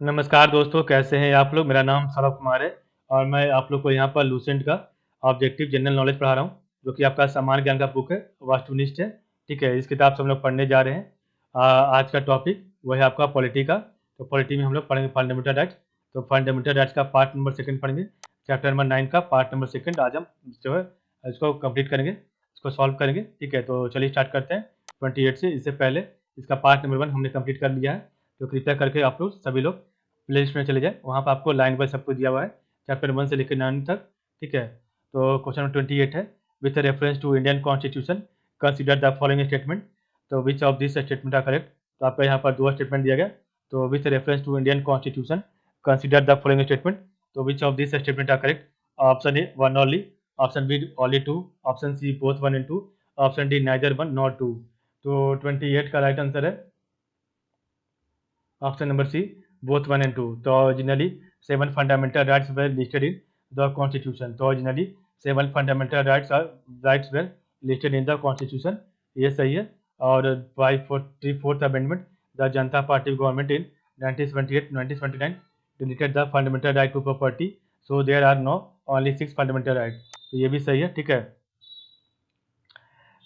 नमस्कार दोस्तों, कैसे हैं आप लोग? मेरा नाम सौरभ कुमार है और मैं आप लोग को यहाँ पर लूसेंट का ऑब्जेक्टिव जनरल नॉलेज पढ़ा रहा हूँ, जो कि आपका सामान्य ज्ञान का बुक है, वस्तुनिष्ठ है। ठीक है, इस किताब से हम लोग पढ़ने जा रहे हैं। आज का टॉपिक वो है आपका पॉलिटी का। तो पॉलिटी में हम लोग पढ़ेंगे फंडामेंटल राइट्स। तो फंडामेंटल राइट्स का पार्ट नंबर 2 पढ़ेंगे, चैप्टर नंबर 9 का पार्ट नंबर 2 आज हम जो है इसको कंप्लीट करेंगे, इसको सॉल्व करेंगे। ठीक है, तो चलिए स्टार्ट करते हैं 28 से। इससे पहले इसका पार्ट नंबर 1 हमने कंप्लीट कर लिया है, तो कृपया करके आप लोग सभी लोग प्ले लिस्ट में चले जाए, वहाँ पर आपको लाइन बाय सब कुछ दिया हुआ है, चैप्टर 1 से लेकर 9 तक। ठीक है, तो क्वेश्चन नंबर 28 है, with reference to Indian constitution consider the following statement. तो which of this statement are correct. तो आपका यहाँ पर दो स्टेटमेंट दिया गया। तो with reference to Indian constitution consider the following statement. तो which of this statement are correct. Option A 1 only, option B only 2, option C both 1 and 2, option D neither 1 not 2। तो 28 का राइट आंसर है option number C, both 1 and 2. So originally 7 fundamental rights were listed in the constitution. So originally 7 fundamental rights were listed in the constitution. ये सही है। और by 44th amendment the Janata party government in 1978-1979 deleted the fundamental right to property. So there are no only 6 fundamental rights. तो ये भी सही है। ठीक है,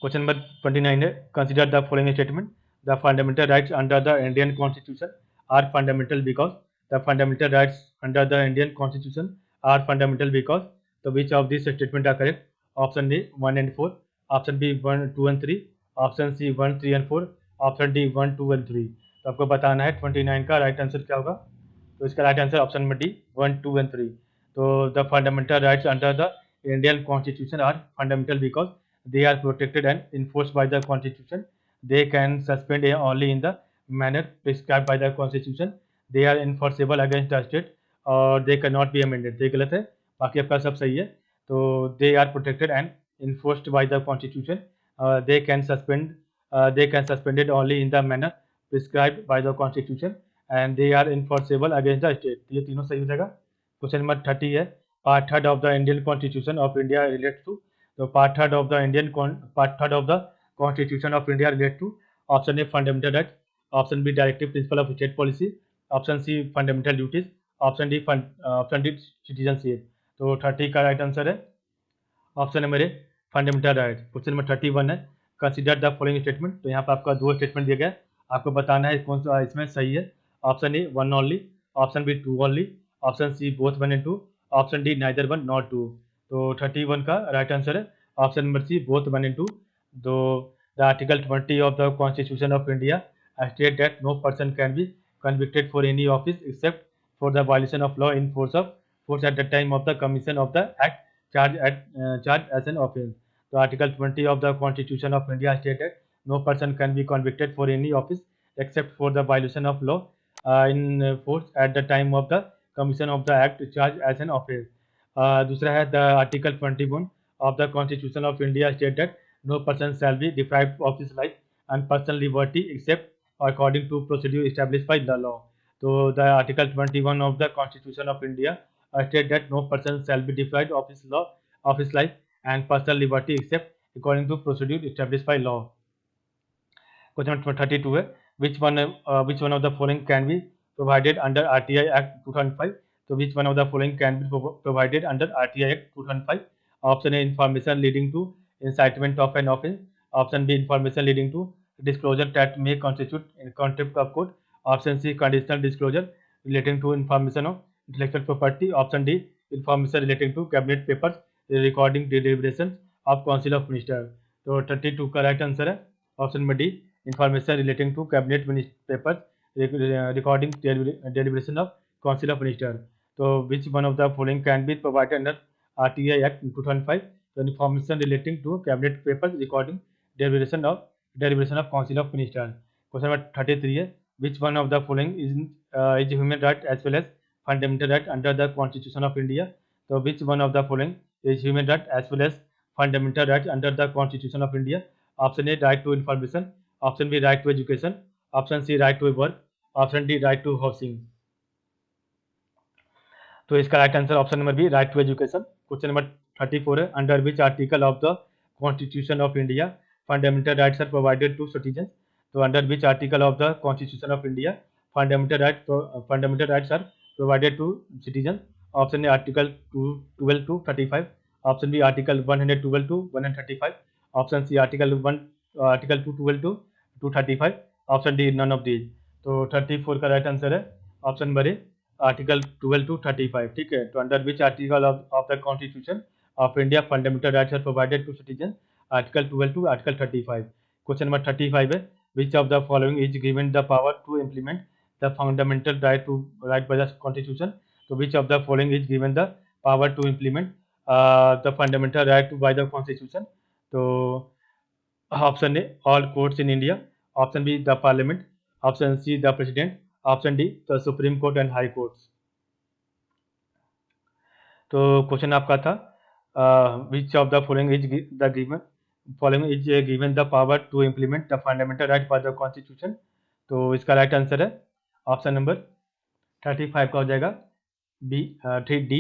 क्वेश्चन नंबर 29 है, consider the following statement. The fundamental rights under the Indian constitution are fundamental because. The fundamental rights under the Indian constitution are fundamental because. तो which of this statement are correct. Option A 1 and 4, option B 1, 2 and 3, option C 1, 3 and 4, option D 1, 2 and 3। तो आपको बताना है 29 का right answer क्या होगा। तो इसका right answer option number D 1, 2 and 3। तो the fundamental rights under the Indian constitution are fundamental because they are protected and enforced by the constitution. They can suspend only in the manner prescribed by the constitution. They are enforceable against the state और they cannot be amended। ये गलत है, बाकी आपका सब सही है। तो they are protected and enforced by the constitution. They can suspended only in the manner prescribed by the constitution and they are enforceable against the state। ये तीनों सही हो जाएगा। क्वेश्चन नंबर 30 है, part third of the Indian constitution of India relates to. तो part third of the constitution of India relate to. Option A fundamental right, option B directive principle of state policy, option C fundamental duties, option D citizenship. तो 30 का right answer है option number A fundamental right. Question number 31 है, consider the following statement. तो यहाँ पर आपका दो statement दिया गया, आपको बताना है कौन सा इसमें सही है। Option A 1 only, option B 2 only, option C both 1 and 2, option D neither 1 not 2। तो 31 का राइट आंसर है option number C both 1 and 2। तो the article 20 of the constitution of India state that no person can be convicted for any office except for the violation of law in force at the time of the commission of the act charged as an offence। तो article 20 of the constitution of India stated no person can be convicted for any office except for the violation of law in force at the time of the commission of the act charge as an offence. दूसरा है the article 21 of the constitution of India stated no person shall be deprived of his life and personal liberty except according to procedure established by the law। तो the article 21 of the constitution of India state that no person shall be deprived of his life and personal liberty except according to procedure established by law। Question number 32 है, which one of the following can be provided under RTI Act 2005। तो which one of the following can be provided under RTI Act 2005। Option A information leading to incitement of an offence, option B information leading to disclosure that may constitute contempt of court, option C conditional disclosure relating to information of intellectual property, option D information relating to cabinet papers recording deliberations of council of minister। तो 32 का right answer है option number D information relating to cabinet papers recording deliberation of council of minister। तो which one of the following can be provided under RTI Act 2005। तो information relating to cabinet papers recording deliberation of council of minister। Question number 33 है, which one of the following is human right as well as fundamental right under the constitution of India। तो which one of the following is human right as well as fundamental right under the constitution of India। Option A right to information, option B right to education, option C right to work, option D right to housing. तो इसका right answer option number B right to education. Question number 34 है, under which article of the constitution of India fundamental rights are provided to citizen. तो under which article of the constitution of India fundamental rights are provided to citizens. Option A Article 12 to 35. Option B Article 112 to 135. Option C Article 212 to 235. Option D none of these. तो 34 का right answer है option number A article 12 to 35. ठीक है, तो under which article of the constitution of India fundamental rights are provided to citizen. Article 12 to article 35. Question number 35 है which of the following is given the power to implement the fundamental right by the constitution. So which of the following is given the power to implement the fundamental right by the constitution. So option A all courts in India. Option B the parliament. Option C the president. Option D the supreme court and high courts. तो question आपका था which of the following is the given given the power to implement the fundamental right by the constitution. तो इसका right answer है option number 35 का हो जाएगा B 3D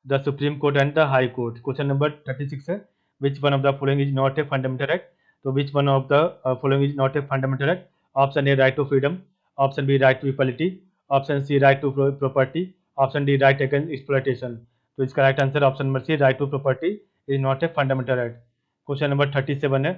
the supreme court and the high court. Question number 36 है which one of the following is not a fundamental right. तो which one of the following is not a fundamental right. Option A right to freedom. Option B right to equality. Option C right to property. Option D right against exploitation. तो इसका right answer option number C right to property is not a fundamental right. Question number 37 है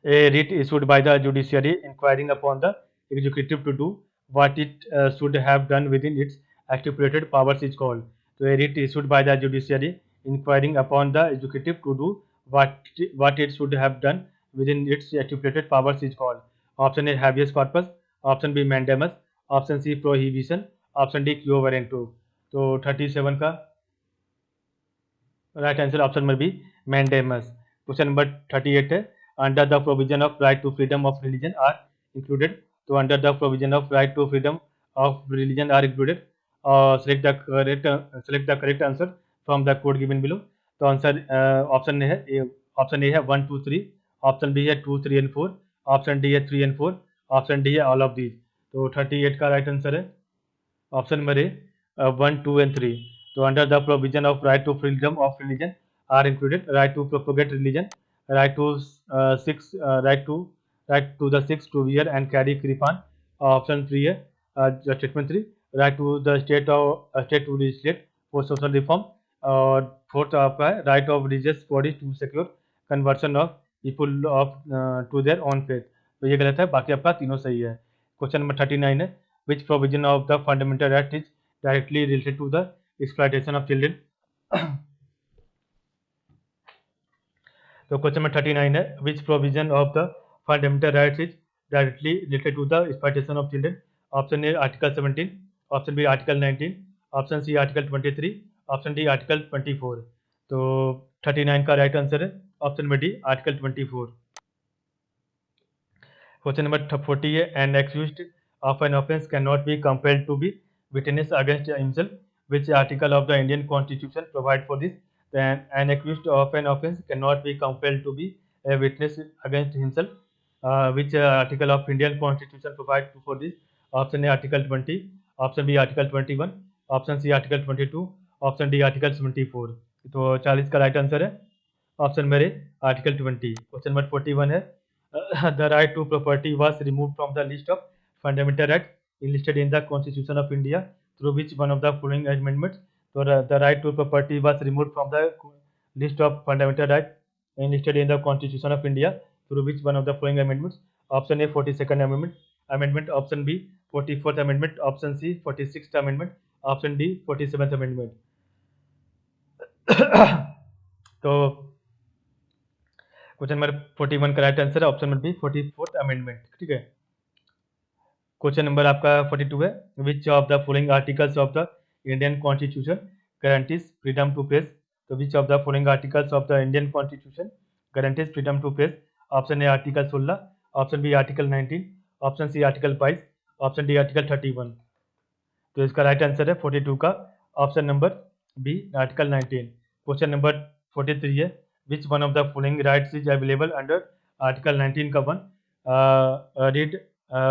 a writ issued by the judiciary inquiring upon the executive to do what it should have done within its stipulated powers is called. तो a writ issued by the judiciary inquiring upon the executive to do what it should have done within its stipulated powers is called. Option A habeas corpus. Option B mandamus. Option C prohibition. Option D quo warranto. तो 37 का right answer option number B mandamus. Question number 38 है under the provision of right to freedom of religion are included. तो under the provision of right to freedom of religion are included. Select the correct answer from the code given below. तो answer option A है 1 2 3. Option B है 2 3 and 4. Option D है 3 and 4. Option D है all of these. तो 38 का right answer है option number A 1 2 and 3. So under the provision of right to freedom of religion are included right to propagate religion, right to right to the Sikhs to wear and carry kirpan. Option 3 है statement 3 right to the state to legislate for social reform. और fourth आपका है right of religious bodies to secure conversion of people of to their own faith. तो ये गलत है, बाकी आपका तीनों सही है. क्वेश्चन नंबर 39 है which provision of the fundamental right is directly related to the exploitation of children. तो क्वेश्चन नंबर 39 है which provision of the fundamental rights is directly related to the exploitation of children. Option A article 17. Option B article 19. Option C article 23. Option D article 24. तो 39 का right answer है option number D article 24. Question number 40 है an accused of an offence can not be compelled to be witness against himself. Which article of the Indian Constitution provide for this? Then an accused of an offence cannot be compelled to be a witness against himself. Which article of Indian Constitution provide for this? Option A Article 20. Option B Article 21. Option C Article 22. Option D Article 74. तो 40 का right answer है option number A article 20. Question number 41 है the right to property was removed from the list of fundamental right enlisted in the Constitution of India through which one of the following amendments. So the right to property was removed from the list of fundamental rights enlisted in the Constitution of India through which one of the following amendments. Option A 42nd amendment. Option B 44th amendment. Option C 46th amendment. Option D 47th amendment. तो question number 41 का right answer है option number B 44th amendment. ठीक है. Question number आपका 42 है which of the following articles of the Indian constitution guarantees freedom to press. तो which of the following articles of the Indian constitution guarantees freedom to press. Option A article 16. Option B article 19. Option C article 22. Option D article 31. तो इसका right answer है 42 का option number B article 19. Question number 43 है which one of the following rights is available under article 19 का 1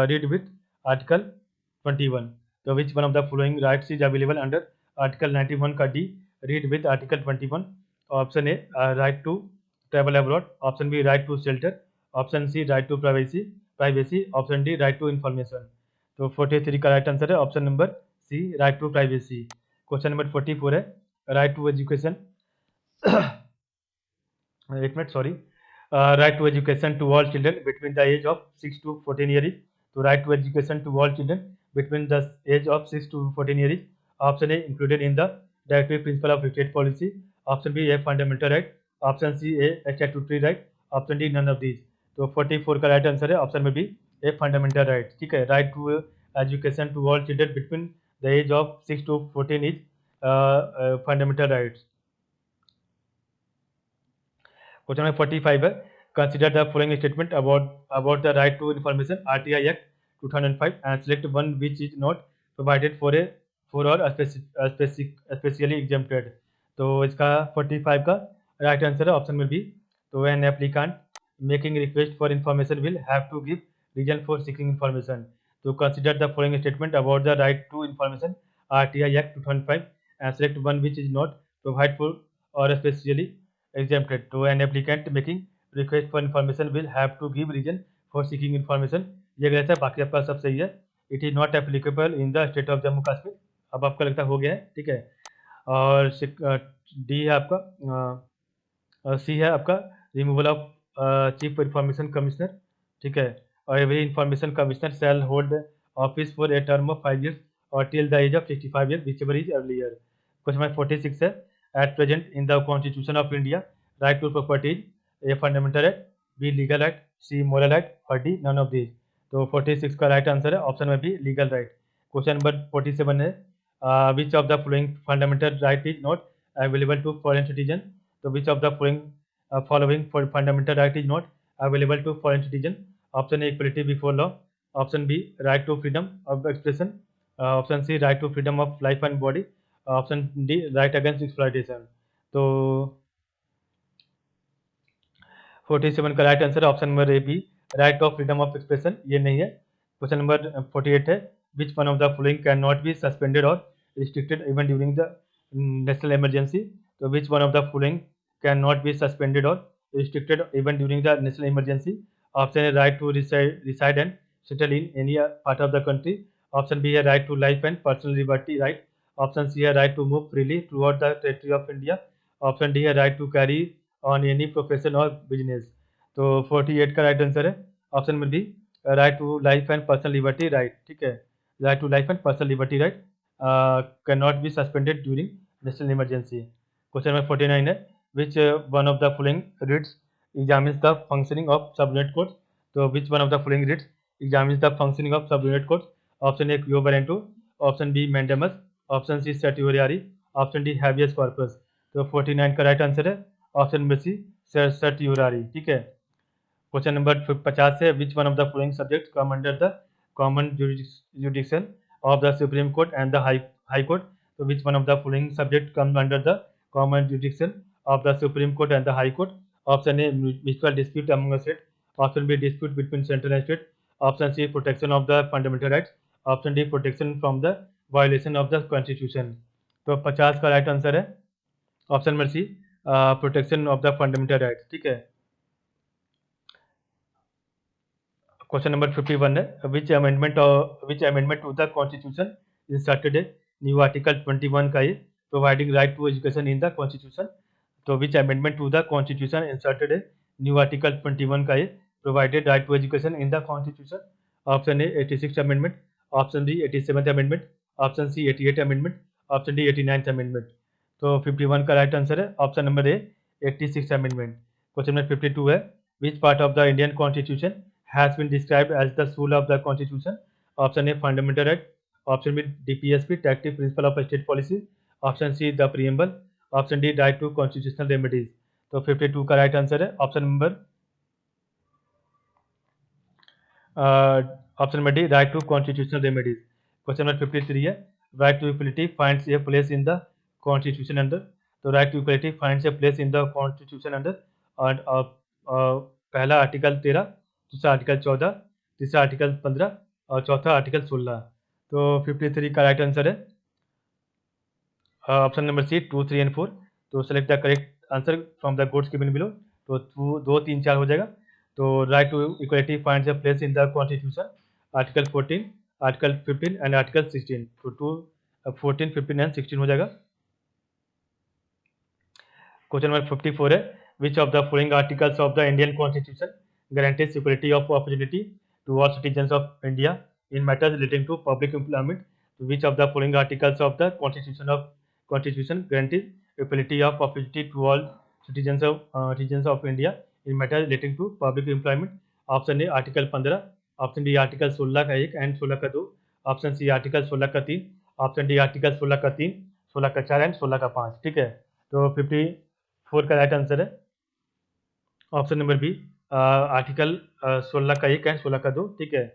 read with article 21. तो which one of the following rights is available under article 91 का D read with article 21. Option A right to travel abroad. Option B right to shelter. Option C right to privacy. Option D right to information. तो 43 का right answer है option number C, right to privacy. Question number 44 है right to education. एक minute, sorry. Right to education to all children between the age of 6 to 14 year is. तो right to education to all children between the age of 6 to 14 year is. Option A included in the directive principle of state policy. Option B a fundamental right. Option C a statutory right. Option D none of these. तो 44 का right answer है option में B a fundamental right. ठीक है, right to education to all children between the age of 6 to 14 is fundamental rights. Question number 45 है consider the following statement about the right to information RTI act 2005 and select one which is not provided for और specially exempted. तो इसका 45 का right answer है option में B. तो an applicant making request for information will have to give reason for seeking information. तो consider the following statement about the right to information RTI act 2005 and select one which is not provide for और specially exempted. To an applicant making request for information will have to give reason for seeking information। ये गलत है, बाकी आपका सब सही है। It is not applicable in the state of Jammu Kashmir. अब आपका लगता हो गया है, ठीक है। और डी है आपका, सी है आपका removal of chief information commissioner. ठीक है, और every information commissioner shall hold office for a term of 5 years और till the age of 65 years whichever is earlier। Question number 46 है at present in the constitution of India right to property is a fundamental right, B legal right, C moral right और D none of these। तो 46 का right answer है option में भी legal right. Question number 47 है which of the following fundamental right is not available to foreign citizen. तो which of the following fundamental right is not available to foreign citizen. Option A equality before law. Option B right to freedom of expression. Option C right to freedom of life and body. Option D right against exploitation. तो 47 का right answer option number A B right of freedom of expression, ये नहीं है। Question number 48 है which one of the following can not be suspended और restricted even during the national emergency. तो which one of the following can not be suspended और restricted even during the national emergency. Option है right to reside and settle in any part of the country. Option B है right to life and personal liberty right. Option C है right to move freely through out the territory of India. Option D है right to carry on any profession और business. तो 48 का right answer है option में D right to life and personal liberty right. ठीक है, right to life and personal liberty right can not be suspended during national emergency. Question number 49 है which one of the following writs examines the functioning of subordinate courts. तो which one of the following writs examines the functioning of subordinate courts. Option A quo warranto. Option B mandamus. Option C certiorari. Option D habeas corpus. तो 49 का right answer है option में सी certiorari. ठीक है, question number 50 है which one of the following subject come under the common jurisdiction of the supreme court and the high court. तो which one of the following subject come under the common jurisdiction of the supreme court and the high court. Option A mutual dispute among state. Option B dispute between central and state. Option C protection of the fundamental rights. Option D protection from the violation of the constitution. तो 50 का right answer है option number C protection of the fundamental rights. ठीक है, question number 51 है which amendment to the constitution inserted a new article 21 का ये providing right to education in the constitution. तो which amendment to the constitution inserted a new article 21 का ये provided right to education in the constitution. Option A 86 amendment. Option B 87 amendment. Option C 88 amendment. Option D 89 amendment. तो 51 का right answer है option number ए 86 amendment. Question number 52 है which part of the Indian constitution has been described as the soul of the constitution। option A fundamental right। option B DPSP directive principle of state policy। option C the preamble। option D right to constitutional remedies। तो 52 का right answer है option number D right to constitutional remedies. Question number 53 है right to equality finds a place in the constitution under. तो right to equality finds a place in the constitution under और पहला article 13, दूसरा article 14, तीसरा article 15 और चौथा article 16। तो 53 का राइट आंसर है ऑप्शन नंबर सी 2, 3 एंड 4। तो select the correct answer from the codes given below. तो 2, 3, 4 हो जाएगा। तो right to equality finds a place in the constitution article 14, article 15 and article 16, तो 14, 15 एंड 16 हो जाएगा। क्वेश्चन नंबर 54 है, which of the following articles of the Indian constitution guarantees security of opportunity to all citizens of India in matters relating to public employment? Which of the following articles of the constitution guarantees equality of opportunity to all citizens of India in matters relating to public employment? Option A article 15, option B article 16 का 1 and 16 का 2, option C article 16 का 3, option D article 16 का 3, 16 का 4 and 16 का 5। ठीक है, तो 54 का राइट आंसर है ऑप्शन नंबर बी, आर्टिकल 16 का 1 एंड 16 का 2। ठीक है,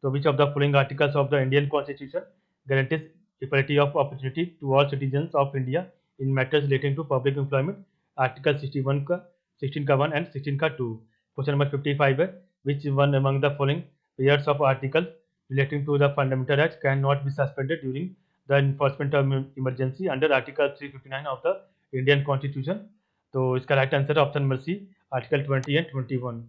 तो which of the following articles of the Indian constitution guarantees equality of opportunity to all citizens of India in matters relating to public employment? Article 61 का 16 का 1 and 16 का 2। Question number 55 है, which one among the following pairs of article relating to the fundamental rights cannot be suspended during the enforcement of emergency under article 359 of the Indian Constitution? तो इसका right answer है option number C, article 20 and 21।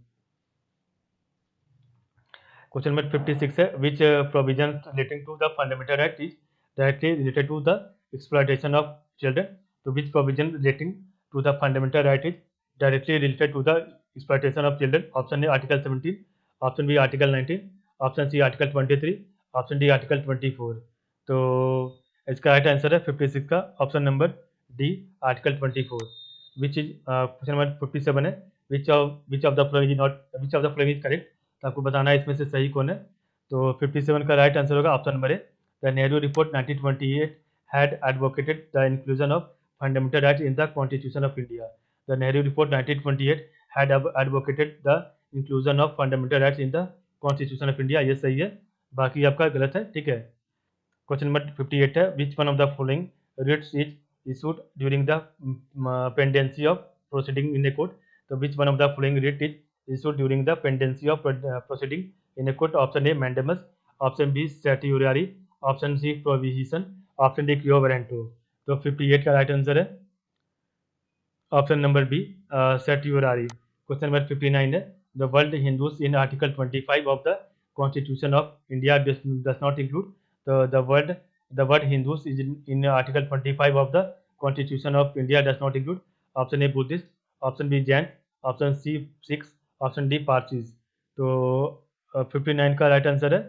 Question number 56 है, which provision relating to the fundamental right is directly related to the exploitation of children? तो which provision relating to the fundamental right is directly related to the exploitation of children? Option A article 17, option B article 19, option C article 23, option D article 24। तो इसका right answer है 56 का option number D, article 24। Which is question number 57 है, which of the following is correct? तो आपको बताना है इसमें से सही कौन है। तो 57 का राइट आंसर होगा option number A, the Nehru report 1928 had advocated the inclusion of fundamental rights in the Constitution of India. The Nehru Report 1928 had advocated the inclusion of fundamental rights in the Constitution of India। ये सही है, बाकी आपका गलत है। ठीक है, question number 58 है, which one of the following writs is issued during the pendency of proceeding in a court? तो which one of the following writ is issued during the pendency of proceeding in a court? Option A mandamus, option B certiorari, option C provision, option D quo warranto। तो 58 का right answer है option number B, certiorari। Question number 59 है, the world Hindus in article 25 of the constitution of India does not include? तो the word hindus is in article 25 of the constitution of India does not include? Option A Buddhist, option B Jain, option C Sikhs, option D Parsis. तो 59 का right answer है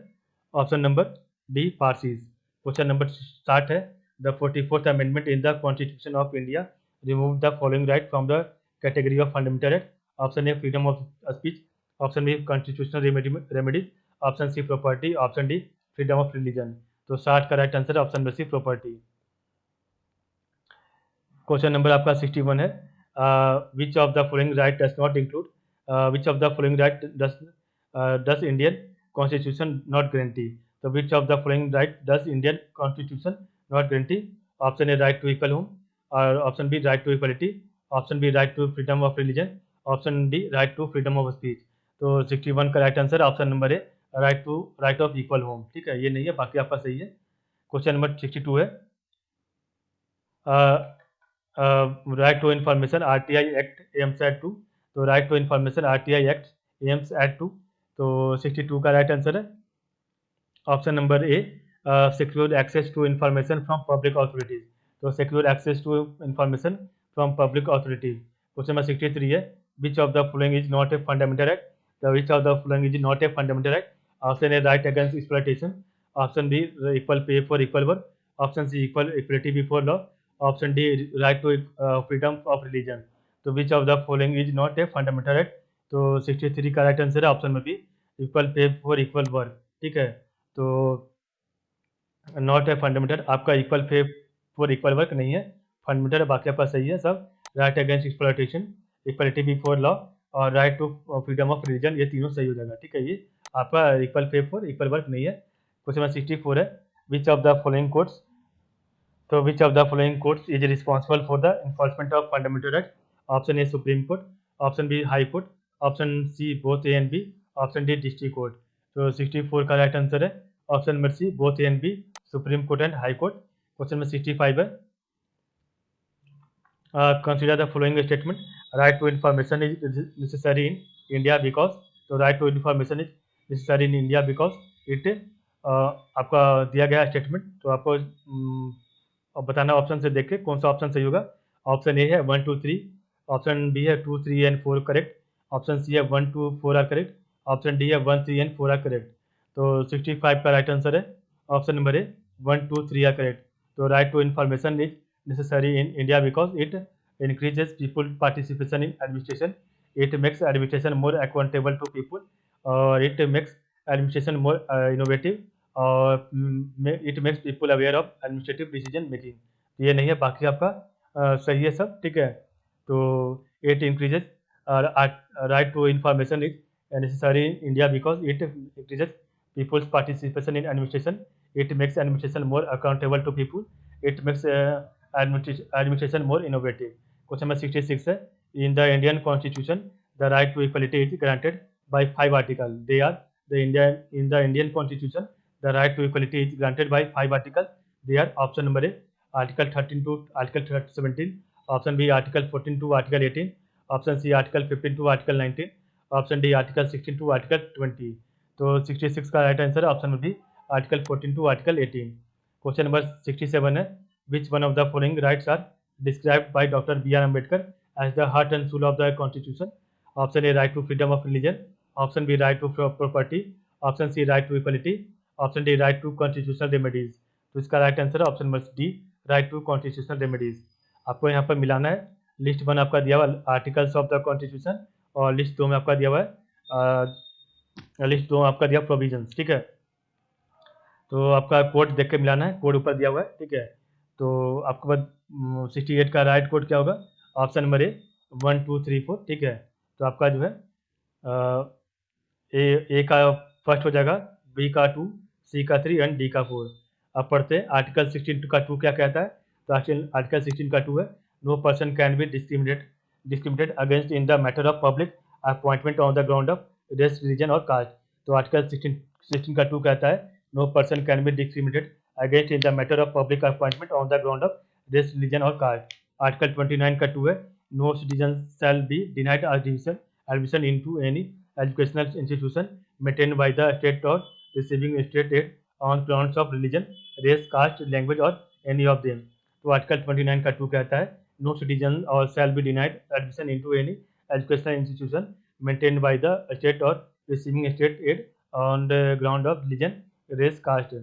option number D, Parsis. Question number 60 है, the 44th amendment in the constitution of India remove the following right from the category of fundamental right? Option A freedom of speech, option B constitutional remedies, option C property, option D freedom of religion. तो 60 का right answer है option number C, property. Question number आपका 61 है, which of the following right does not include? Which of the following right does Indian constitution not guarantee? तो which of the following right does Indian constitution not guarantee? Option A right to equal home, और option B right to equality, option B right to freedom of religion, option D right to freedom of speech. तो 61 का right answer option number A, right of equal home. ठीक है, ये नहीं है, बाकी आपका सही है। क्वेश्चन नंबर 62 है, right to information RTI act aims at to? तो right to information RTI act aims at to, तो 62 का राइट आंसर है option number A, secure access to information from public authorities. तो secure access to information from public authorities. Question number 63 है, which of the following is not a fundamental right? तो which of the following is not a fundamental right? Option A right against exploitation, option B equal pay for equal work, option C equality before law, option D right to freedom of religion. तो which of the following is not a fundamental right? तो 63 का right answer है option number B, equal pay for equal work. ठीक है, तो not a fundamental, आपका equal pay for equal work नहीं है, फंडामेंटल बाकी आपका सही है सब। Right against exploitation, equality before law और right to freedom of religion, ये तीनों सही हो जाएगा। ठीक है, ये आपका equal pay for equal work नहीं है। क्वेश्चन नंबर 64 है, which of the following courts? तो which of the following courts is responsible for the enforcement of fundamental rights? Option A supreme court, option B high court, option C both A and B, option D district court. तो 64 का right answer है option number C, both A and B, supreme court and high court. Question number 65 है, consider the following statement, right to information is necessary in India because? तो right to information is necessary in India because it आपका दिया गया statement, तो आपको अब बताना option से देख के कौन सा ऑप्शन सही होगा। ऑप्शन ए है 1 2 3, ऑप्शन बी है 2 3 एंड 4 करेक्ट, ऑप्शन सी है 1 2 4 आर करेक्ट, ऑप्शन डी है 1 3 एंड 4 आर करेक्ट। तो 65 का राइट आंसर है option number A 1 2 3 are correct. तो right to information is necessary in India because it increases people participation in administration. It makes administration more accountable to people, or it makes administration more innovative, और it makes people aware of administrative decision making। ये नहीं है, बाकी आपका सही है सब, ठीक है। तो it increases right to information is necessary in India because it increases people's participation in administration. It makes administration more accountable to people. It makes administration more innovative। Question number 66 है, in the Indian Constitution the right to equality is granted by 5 articles। They are in the Indian Constitution the right to equality is granted by 5 articles। They are option number A article 13 to article 17, option B article 14 to article 18, option C article 15 to article 19, option D article 16 to article 20। तो 66 का right answer है option number B article 14 to article 18। Question number 67 है, which one of the following rights are described by Dr. B.R. Ambedkar as the heart and soul of the Constitution? Option A right to freedom of religion, option B right to property, option C right to equality, option D right to constitutional remedies। तो इसका right answer है option number D right to constitutional remedies. आपको यहाँ पर मिलाना है, list 1 आपका दिया हुआ आर्टिकल्स ऑफ द कॉन्स्टिट्यूशन, और लिस्ट 2 में आपका दिया हुआ है लिस्ट 2 आपका दिया प्रोविजंस, ठीक है। तो आपका कोड देख के मिलाना है, कोड ऊपर दिया हुआ है, ठीक है। तो आपके पास 68 का राइट कोड क्या होगा, ऑप्शन नंबर ए 1 2 3 4, ठीक है। तो आपका जो है ए का फर्स्ट हो जाएगा, बी का 2, सी का 3 एंड डी का 4। अब पढ़ते हैं आर्टिकल 16 का 2 क्या कहता है। तो आर्टिकल 16 का 2 है, no person can be discriminated against in the matter of public appointment on the ground of race religion और कास्ट। तो आर्टिकल 16 का 2 कहता है no person can be discriminated against in the matter of public appointment on the ground of race, religion or caste। Article 29 का 2 है, no citizen shall be denied admission into any educational institution maintained by the state or receiving state aid on grounds of religion, race, caste, language or any of them। तो article 29 का 2 कहता है no citizen or shall be denied admission into any educational institution maintained by the state or receiving state aid on the ground of religion, race, caste,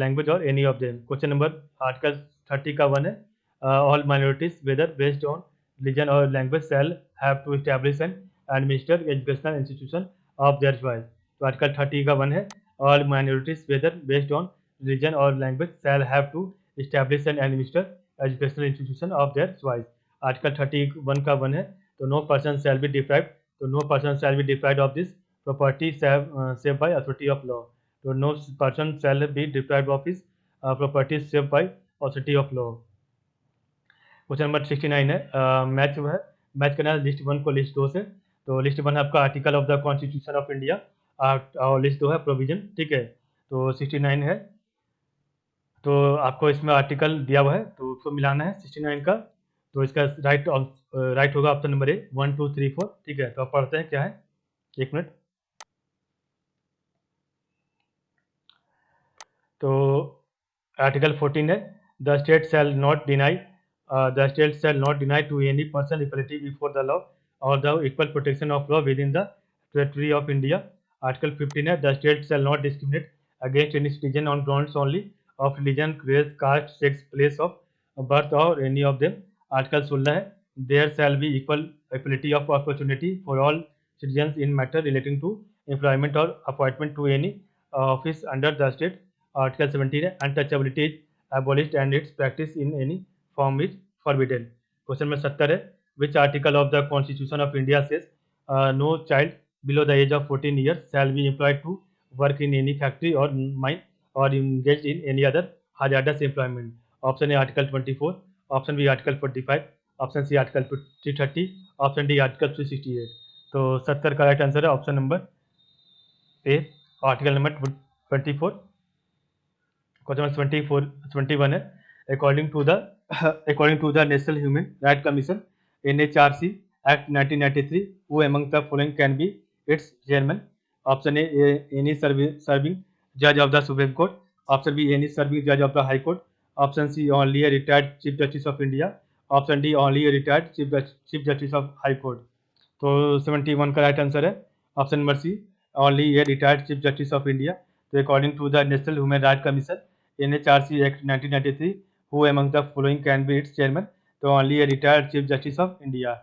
language और any of them. Question number article 30 का 1 है, all minorities whether based on religion और language shall have to establish and administer educational institution of their choice. तो article 30 का 1 है, all minorities whether based on religion और language shall have to establish and administer educational institution of their choice. Article 31 का 1 है, तो no person shall be deprived, तो no person shall be deprived of this property save by authority of law. तो no person shall be deprived of his property save by authority of law। Question number 69 है, match है, match करना है list 1 को list 2 से। तो list 1 है आपका article of the constitution of India, और लिस्ट 2 है प्रोविजन, ठीक है। तो 69 है, तो आपको इसमें आर्टिकल दिया हुआ है, तो उसको मिलाना है 69 का। तो इसका राइट होगा ऑप्शन नंबर ए 1 2 3 4, ठीक है। तो आप पढ़ते हैं क्या है, एक मिनट। तो आर्टिकल 14 है, the state shall not deny to any person equality before the law और the equal protection of law within the territory of India. Article 15 है, the state shall not discriminate against any citizen on grounds only of religion, race, caste, sex, place of birth और any of them. Article 16 है, there shall be equality of opportunity for all citizen in matter relating to employment और appointment to any office under the state. Article 17 है, untouchability is abolished and its practice in any form is forbidden। Question number 70 है, which article of the constitution of India says no child below the age of 14 years shall be employed to work in any factory or mine or engaged in any other hazardous employment। Option A article 24, option B article 45, option C article 330, option D article 368। तो 70 का right answer है option number A article number 24। Question 21 है, according to the national human right commission NHRC act 1993 who among the following can be its chairman. Option A any serving Judge of the Supreme Court. Option B, any serving judge of the High Court. Option C, only a retired Chief Justice of India. Option D, only a retired Chief Justice of High Court. तो 71 का right answer है option number C, only a retired chief justice of India. तो according to the national human right commission NHRC act 1993, who among the following can be its chairman? तो only a retired chief justice of India.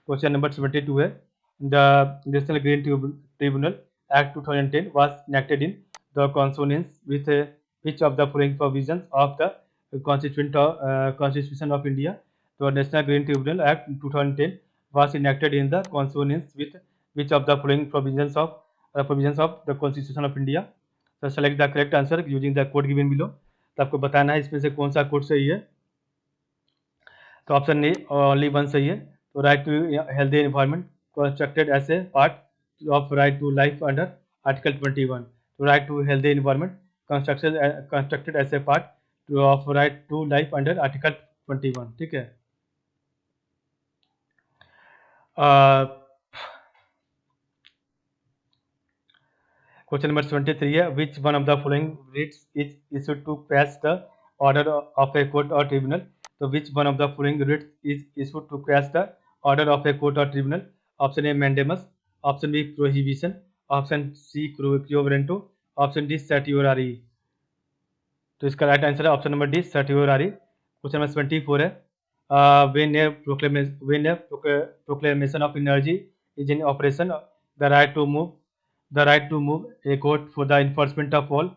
Question number 72 है, the national green tribunal act 2010 was enacted in the consonance with which of the following provisions of the Constitution of India? तो national green tribunal act 2010 was enacted in the consonance with which of the following provisions of the Constitution of India? So select the correct answer using the code given below. तो आपको बताना है इसमें से कौन सा code सही है। तो ऑप्शन ए ओनली वन सही है। तो right to healthy environment constructed as a part of right to life under article 21। तो right to healthy environment constructed as a part of right to life under article 21। ठीक है। Question number 73 है, which one of the following writs is issued to crash the order of a court और tribunal? तो which one of the following writs is issued to crash the order of a court और tribunal? Option A mandamus, option B prohibition, option C quo warranto, option D certiorari. तो इसका right answer है option number D certiorari. Question number 74 है, when a proclamation of energy is in operation, the right to move a court for the enforcement of all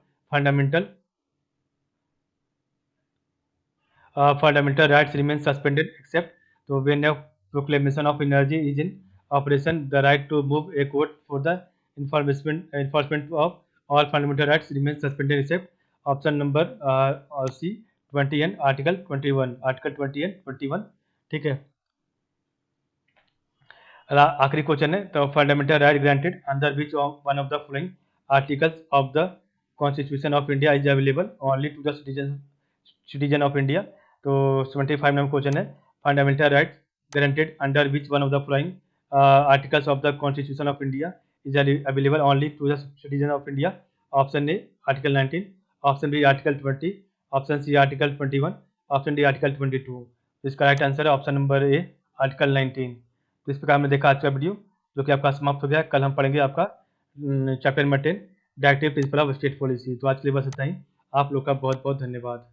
fundamental rights remains suspended except. तो when a proclamation of energy is in operation, the right to move a court for the enforcement of all fundamental rights remains suspended except option number C 20 and article 21। Article 20 and 21। ठीक है। आखिरी question है, तो fundamental right granted under which one of the following articles of the constitution of India is available only to the citizen of India? तो 75 number question है, fundamental right granted under which one of the following articles of the constitution of India is available only to the citizen of India? Option A article 19, option B article 20, option C article 21, option D article 22। तो इसका right answer है option number A article 19। तो इस प्रकार हमने देखा आज का वीडियो जो कि आपका समाप्त हो गया। कल हम पढ़ेंगे आपका chapter number 10 directive principle of state policy. तो आज के लिए बस इतना ही। आप लोग का बहुत बहुत धन्यवाद।